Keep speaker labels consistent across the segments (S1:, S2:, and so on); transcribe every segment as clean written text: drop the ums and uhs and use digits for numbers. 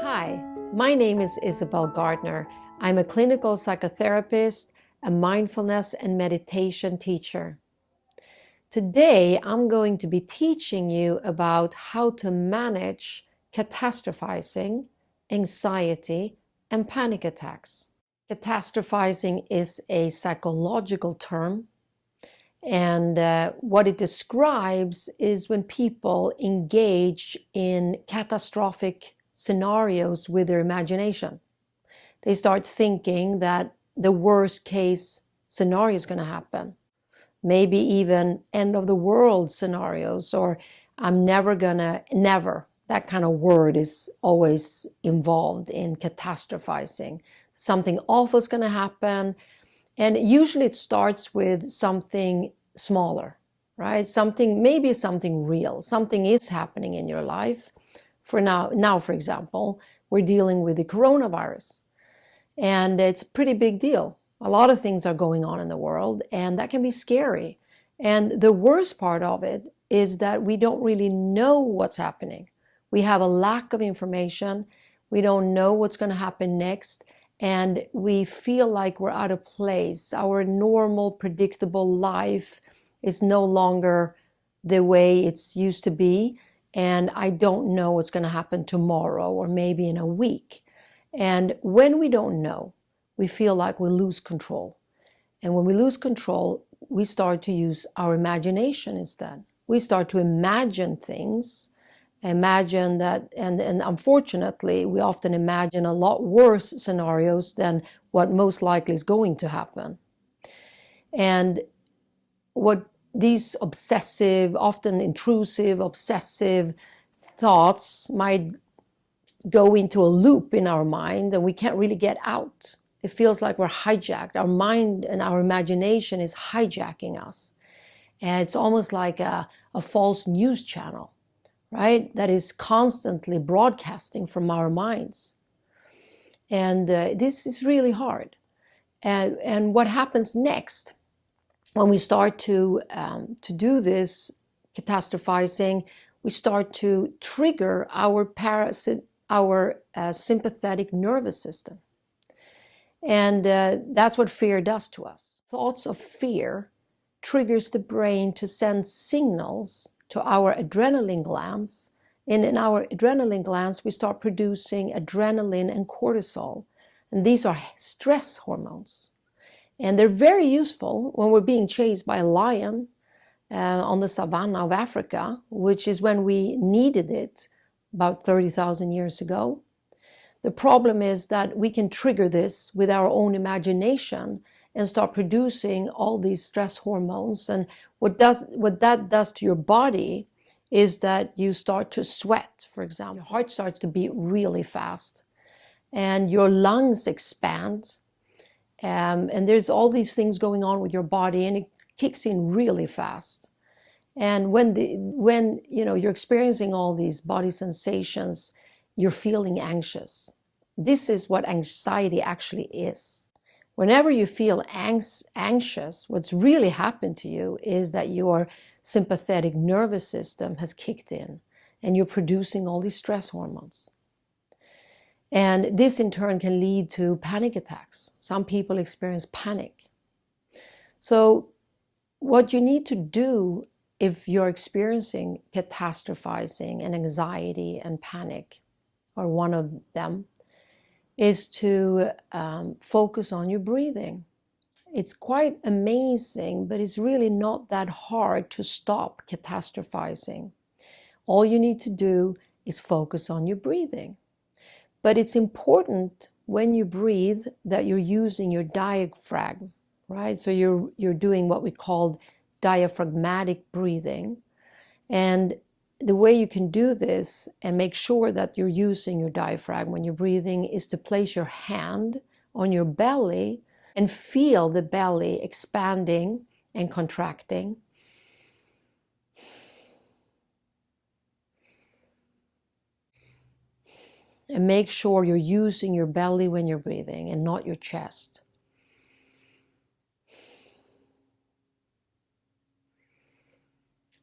S1: Hi, my name is Isabel Gardner. I'm a clinical psychotherapist, a mindfulness and meditation teacher. Today, I'm going to be teaching you about how to manage catastrophizing, anxiety, and panic attacks. Catastrophizing is a psychological term, and what it describes is when people engage in catastrophic scenarios with their imagination. They start thinking that the worst case scenario is going to happen. Maybe even end of the world scenarios, or I'm never gonna, never. That kind of word is always involved in catastrophizing. Something awful is going to happen. And usually it starts with something smaller, right? Maybe something real. Something is happening in your life. Now, for example, we're dealing with the coronavirus. And it's a pretty big deal. A lot of things are going on in the world, and that can be scary. And the worst part of it is that we don't really know what's happening. We have a lack of information. We don't know what's going to happen next. And we feel like we're out of place. Our normal, predictable life is no longer the way it's used to be. And I don't know what's going to happen tomorrow or maybe in a week. And when we don't know, we feel like we lose control. And when we lose control, we start to use our imagination instead. We start to imagine things, imagine that, and unfortunately, we often imagine a lot worse scenarios than what most likely is going to happen. And what these obsessive, often intrusive, obsessive thoughts might go into a loop in our mind and we can't really get out. It feels like we're hijacked. Our mind and our imagination is hijacking us. And it's almost like a false news channel, right? That is constantly broadcasting from our minds. And this is really hard. And what happens next when we start to do this catastrophizing, we start to trigger our sympathetic nervous system. And that's what fear does to us. Thoughts of fear triggers the brain to send signals to our adrenaline glands. And in our adrenaline glands, we start producing adrenaline and cortisol. And these are stress hormones. And they're very useful when we're being chased by a lion on the savanna of Africa, which is when we needed it about 30,000 years ago. The problem is that we can trigger this with our own imagination and start producing all these stress hormones. And what that does to your body is that you start to sweat, for example. Your heart starts to beat really fast and your lungs expand. And there's all these things going on with your body, and it kicks in really fast. And when you're experiencing all these body sensations, you're feeling anxious. This is what anxiety actually is. Whenever you feel anxious, what's really happened to you is that your sympathetic nervous system has kicked in and you're producing all these stress hormones. And this in turn can lead to panic attacks. Some people experience panic. So what you need to do if you're experiencing catastrophizing and anxiety and panic, or one of them, is to focus on your breathing. It's quite amazing, but it's really not that hard to stop catastrophizing. All you need to do is focus on your breathing. But it's important when you breathe that you're using your diaphragm, right? So you're doing what we call diaphragmatic breathing. And the way you can do this and make sure that you're using your diaphragm when you're breathing is to place your hand on your belly and feel the belly expanding and contracting. And make sure you're using your belly when you're breathing and not your chest.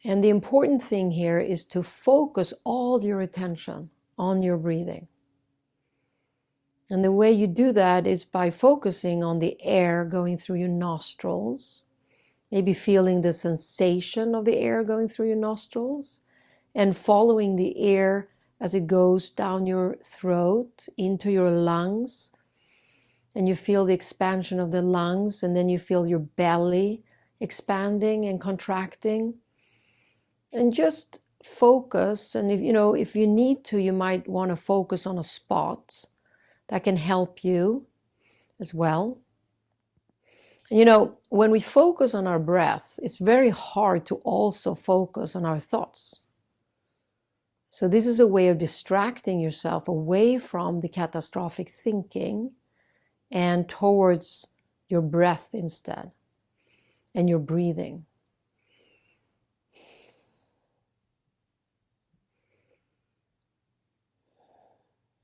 S1: And the important thing here is to focus all your attention on your breathing. And the way you do that is by focusing on the air going through your nostrils, maybe feeling the sensation of the air going through your nostrils, and following the air as it goes down your throat into your lungs. And you feel the expansion of the lungs, and then you feel your belly expanding and contracting. And just focus, and if you need to, you might want to focus on a spot that can help you as well. When we focus on our breath, it's very hard to also focus on our thoughts. So this is a way of distracting yourself away from the catastrophic thinking and towards your breath instead, and your breathing.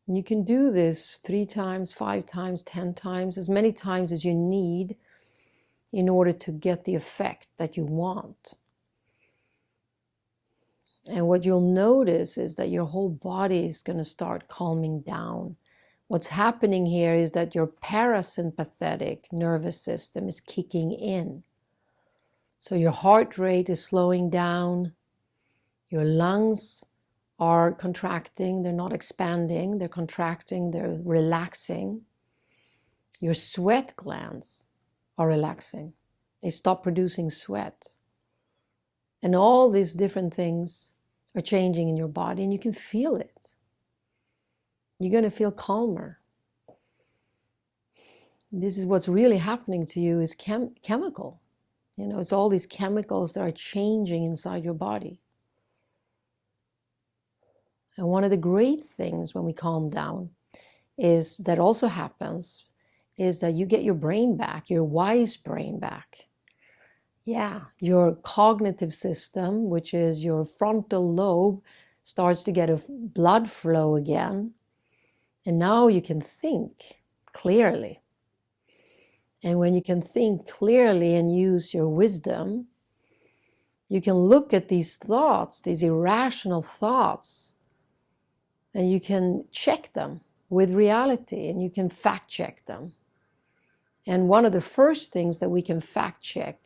S1: You can do this 3 times, 5 times, 10 times, as many times as you need in order to get the effect that you want. And what you'll notice is that your whole body is going to start calming down. What's happening here is that your parasympathetic nervous system is kicking in. So your heart rate is slowing down, your lungs are contracting, they're not expanding, they're contracting, they're relaxing. Your sweat glands are relaxing. They stop producing sweat. And all these different things are changing in your body, and you can feel it. You're going to feel calmer. This is what's really happening to you is chemical. It's all these chemicals that are changing inside your body. And one of the great things when we calm down is that also happens is that you get your brain back, your wise brain back. Yeah, your cognitive system, which is your frontal lobe, starts to get a blood flow again. And now you can think clearly. And when you can think clearly and use your wisdom, you can look at these thoughts, these irrational thoughts, and you can check them with reality, and you can fact check them. And one of the first things that we can fact check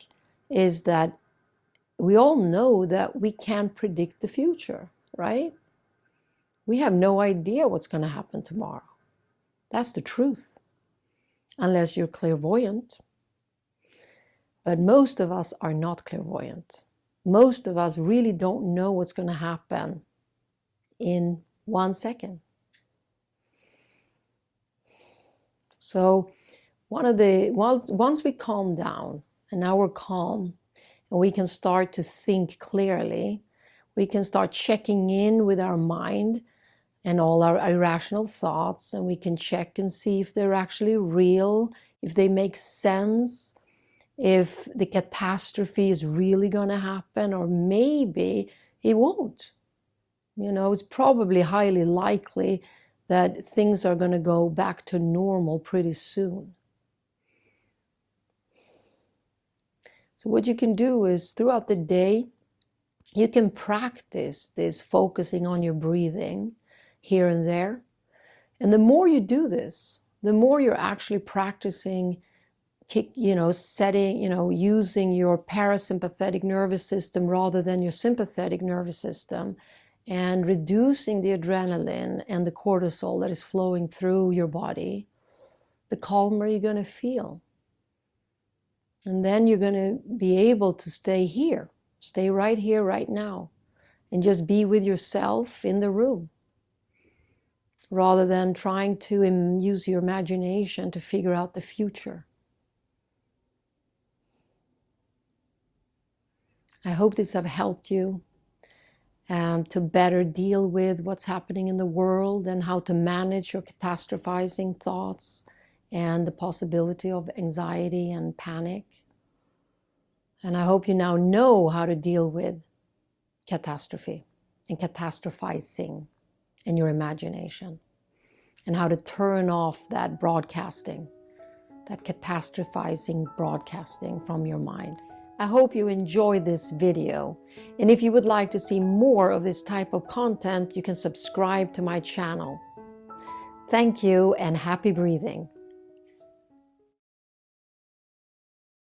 S1: is that we all know that we can't predict the future, right? We have no idea what's going to happen tomorrow. That's the truth, unless you're clairvoyant. But most of us are not clairvoyant. Most of us really don't know what's going to happen in 1 second. So once we calm down, and now we're calm, and we can start to think clearly, we can start checking in with our mind and all our irrational thoughts, and we can check and see if they're actually real, if they make sense, if the catastrophe is really going to happen, or maybe it won't. It's probably highly likely that things are going to go back to normal pretty soon. So what you can do is throughout the day, you can practice this focusing on your breathing here and there. And the more you do this, the more you're actually practicing using your parasympathetic nervous system rather than your sympathetic nervous system, and reducing the adrenaline and the cortisol that is flowing through your body, the calmer you're going to feel. And then you're going to be able to stay right here, right now, and just be with yourself in the room, rather than trying to use your imagination to figure out the future. I hope this have helped you to better deal with what's happening in the world and how to manage your catastrophizing thoughts and the possibility of anxiety and panic. And I hope you now know how to deal with catastrophe and catastrophizing in your imagination, and how to turn off that broadcasting, that catastrophizing broadcasting from your mind. I hope you enjoyed this video, and if you would like to see more of this type of content, you can subscribe to my channel. Thank you and happy breathing.